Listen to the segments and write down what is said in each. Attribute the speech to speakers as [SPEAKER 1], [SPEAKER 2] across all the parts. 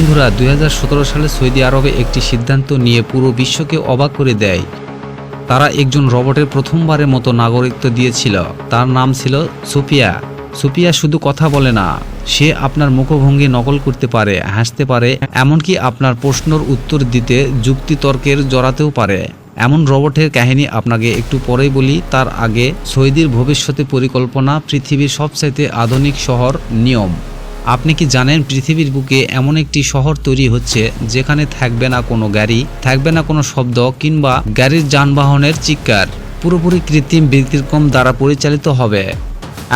[SPEAKER 1] বন্ধুরা 2017 সালে সৌদি আরবে একটি সিদ্ধান্ত নিয়ে পুরো বিশ্বকে অবাক করে দেয়। তারা একজন রবটের প্রথমবারের মতো নাগরিকত্ব দিয়েছিল। তার নাম ছিল সোফিয়া। সোফিয়া শুধু কথা বলে না, সে আপনার মুখভঙ্গি নকল করতে পারে, হাসতে পারে, এমনকি আপনার প্রশ্নের উত্তর দিতে যুক্তিতর্কের জড়াতেও পারে। এমন রবটের কাহিনী আপনাকে একটু পরেই বলি। তার আগে সৌদির ভবিষ্যতে পরিকল্পনা, পৃথিবীর সবচাইতে আধুনিক শহর নিয়ম। আপনি কি জানেন পৃথিবীর বুকে এমন একটি শহর তৈরি হচ্ছে যেখানে থাকবে না কোনো গাড়ি, থাকবে না কোনো শব্দ কিংবা গাড়ির যানবাহনের চিৎকার, পুরোপুরি কৃত্রিম ব্যতিক্রম দ্বারা পরিচালিত হবে।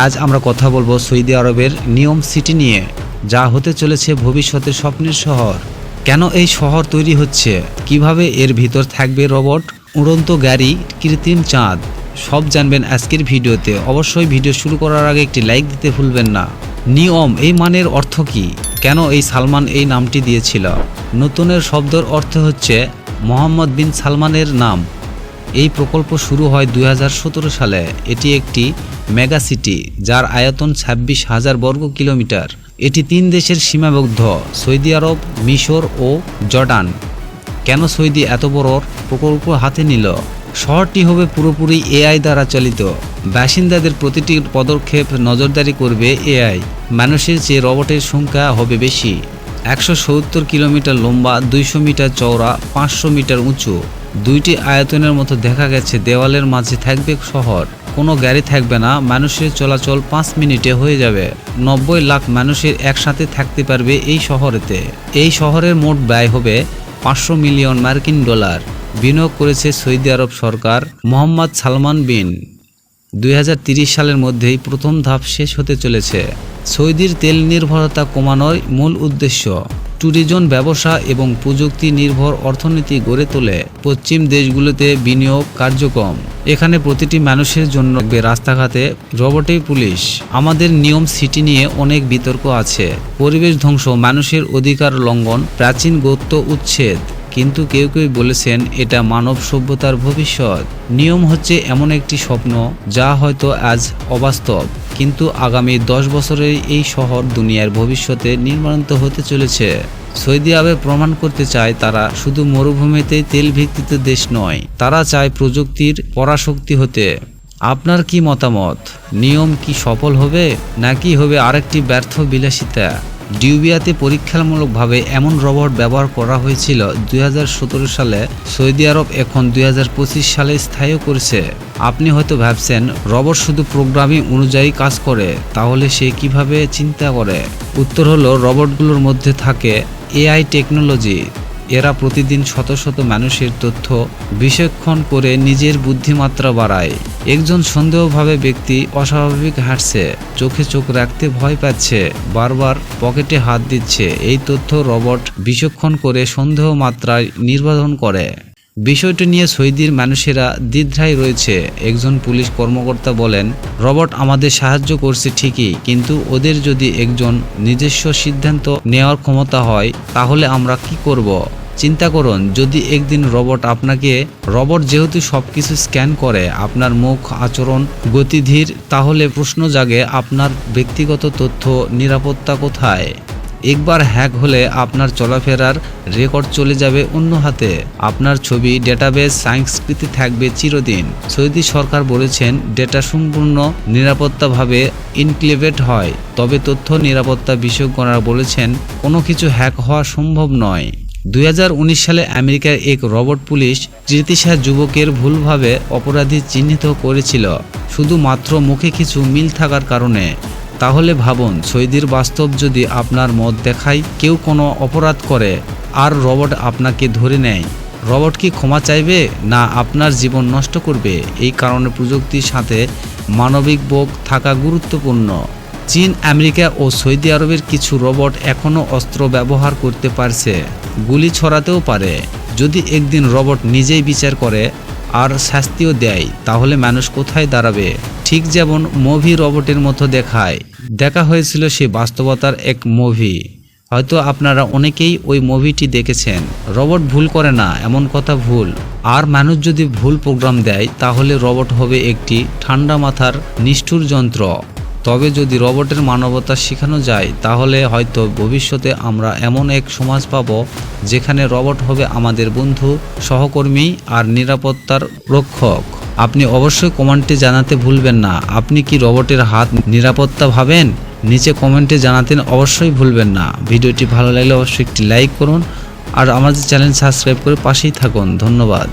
[SPEAKER 1] আজ আমরা কথা বলবো সৌদি আরবের নিয়ম সিটি নিয়ে, যা হতে চলেছে ভবিষ্যতের স্বপ্নের শহর। কেন এই শহর তৈরি হচ্ছে, কিভাবে এর ভিতর থাকবে রোবট, উড়ন্ত গাড়ি, কৃত্রিম চাঁদ, সব জানবেন আজকের ভিডিওতে। অবশ্যই ভিডিও শুরু করার আগে একটি লাইক দিতে ভুলবেন না। নিয়ম এই মানের অর্থ কি, কেন এই সালমান এই নামটি দিয়েছিল? নতুনের শব্দের অর্থ হচ্ছে মোহাম্মদ বিন সালমানের নাম। এই প্রকল্প শুরু হয় 2017 সালে। এটি একটি মেগা সিটি যার আয়তন 26,000 বর্গ কিলোমিটার। এটি 3 দেশের সীমাবদ্ধ, সৌদি আরব, মিশর ও জর্ডান। কেন সৌদি এত বড় প্রকল্প হাতে নিল? শহরটি হবে পুরোপুরি এআই দ্বারা চালিত। বাসিন্দাদের প্রতিটি পদক্ষেপ নজরদারি করবে এআই। মানুষের চেয়ে রোবটের সংখ্যা হবে বেশি। 170 কিলোমিটার লম্বা, 200 মিটার চওড়া, 500 মিটার উঁচু। দুইটি আয়তনের মতো দেখা গেছে। দেওয়ালের মাঝে থাকবে শহর। কোনো গাড়ি থাকবে না, মানুষের চলাচল 5 মিনিটে হয়ে যাবে। 90 লাখ মানুষের একসাথে থাকতে পারবে এই শহরেতে। এই শহরের মোট ব্যয় হবে 500 মিলিয়ন মার্কিন ডলার। বিনিয়োগ করেছে সৌদি আরব সরকার। মোহাম্মদ সালমান বিন 2030 সালের মধ্যেই প্রথম ধাপ শেষ হতে চলেছে। সৌদির তেল নির্ভরতা কমানোর মূল উদ্দেশ্য ট্যুরিজম ব্যবসা এবং প্রযুক্তি নির্ভর অর্থনীতি গড়ে তোলে। পশ্চিম দেশগুলোতে বিনিয়োগ কার্যক্রম। এখানে প্রতিটি মানুষের জন্য রাস্তাঘাটে রোবটের পুলিশ। আমাদের নিয়ম সিটি নিয়ে অনেক বিতর্ক আছে। পরিবেশ ধ্বংস, মানুষের অধিকার লঙ্ঘন, প্রাচীন গোত্র উচ্ছেদ। কিন্তু কেউ কেউ বলেছেন এটা মানব সভ্যতার ভবিষ্যৎ। নিয়ম হচ্ছে এমন একটি স্বপ্ন যা হয়তো আজ অবাস্তব, কিন্তু আগামী 10 বছরে এই শহর দুনিয়ার ভবিষ্যতে নির্মাণিত হতে চলেছে। সৌদি আরব প্রমাণ করতে চায় তারা শুধু মরুভূমিতে তেল ভিত্তিক দেশ নয়, তারা চায় প্রযুক্তির পরাশক্তি হতে। আপনার কি মতামত? নিয়ম কি সফল হবে, নাকি হবে আরেকটি ব্যর্থ বিলাসিতা? ডিউবিয়াতে পরীক্ষামূলকভাবে এমন রোবট ব্যবহার করা হয়েছিল 2017 সালে। সৌদি আরব এখন 2025 সালে স্থায়ী করেছে। আপনি হয়তো ভাবছেন রোবট শুধু প্রোগ্রামিং অনুযায়ী কাজ করে, তাহলে সে কিভাবে চিন্তা করে? উত্তর হলো, রোবটগুলোর মধ্যে থাকে এআই টেকনোলজি। এরা প্রতিদিন শত শত মানুষের তথ্য বিশ্লেষণ করে নিজের বুদ্ধিমাত্রা বাড়ায়। একজন সন্দেহভাবে ব্যক্তি অস্বাভাবিক হাঁটছে, চোখে চোখ রাখতে ভয় পাচ্ছে, বারবার পকেটে হাত দিচ্ছে। এই তথ্য রোবট বিশ্লেষণ করে সন্দেহ মাত্রায় নির্ধারণ করে। বিষয়টি নিয়ে সৌদির মানুষেরা দ্বিধায় রয়েছে। একজন পুলিশ কর্মকর্তা বলেন, রোবট আমাদের সাহায্য করছে ঠিকই, কিন্তু ওদের যদি একজন নিজস্ব সিদ্ধান্ত নেওয়ার ক্ষমতা হয় তাহলে আমরা কি করব? চিন্তা করুন, যদি একদিন রোবট যেহেতু সবকিছু স্ক্যান করে, আপনার মুখ, আচরণ, গতিধীর, তাহলে প্রশ্ন জাগে আপনার ব্যক্তিগত তথ্য নিরাপত্তা কোথায়? একবার হ্যাক হলে আপনার চলাফেরার রেকর্ড চলে যাবে অন্য হাতে। আপনার ছবি, ডেটাবেস, সংস্কৃতি থাকবে চিরদিন। সৌদি সরকার বলেছেন ডেটা সম্পূর্ণ নিরাপত্তাভাবে এনক্রিপ্টেড হয়, তবে তথ্য নিরাপত্তা বিশেষজ্ঞরা বলেছেন কোনো কিছু হ্যাক হওয়া সম্ভব নয়। 2019 সালে আমেরিকার এক রোবট পুলিশ 33 যুবকের ভুলভাবে অপরাধী চিহ্নিত করেছিল, শুধুমাত্র মুখে কিছু মিল থাকার কারণে। তাহলে ভাবুন, সৌদির বাস্তব যদি আপনার মত দেখায় কেউ কোনো অপরাধ করে আর রোবট আপনাকে ধরে নেয়, রোবট কি ক্ষমা চাইবে, না আপনার জীবন নষ্ট করবে? এই কারণে প্রযুক্তির সাথে মানবিক বোধ থাকা গুরুত্বপূর্ণ। চীন, আমেরিকা ও সৌদি আরবের কিছু রোবট এখনও অস্ত্র ব্যবহার করতে পারছে, গুলি ছড়াতেও পারে। যদি একদিন রোবট নিজেই বিচার করে আর শাস্তিও দেয়, তাহলে মানুষ কোথায় দাঁড়াবে? ঠিক যেমন মুভি রোবটের মতো দেখা হয়েছিল, সে বাস্তবতার এক মুভি। হয়তো আপনারা অনেকেই ওই মুভিটি দেখেছেন। রোবট ভুল করে না, এমন কথা ভুল। আর মানুষ যদি ভুল প্রোগ্রাম দেয়, তাহলে রোবট হবে একটি ঠান্ডা মাথার নিষ্ঠুর যন্ত্র। তবে যদি রোবটের মানবতা শেখানো যায় তাহলে হয়তো ভবিষ্যতে আমরা এমন এক সমাজ পাব যেখানে রোবট হবে আমাদের বন্ধু, সহকর্মী আর নিরাপত্তার রক্ষক। আপনি অবশ্যই কমেন্টে জানাতে ভুলবেন না, আপনি কি রোবটের হাত নিরাপত্তা ভাবেন? নিচে কমেন্টে জানাতে অবশ্যই ভুলবেন না। ভিডিওটি ভালো লাগলে অবশ্যই একটি লাইক করুন আর আমাদের চ্যানেল সাবস্ক্রাইব করে পাশেই থাকুন। ধন্যবাদ।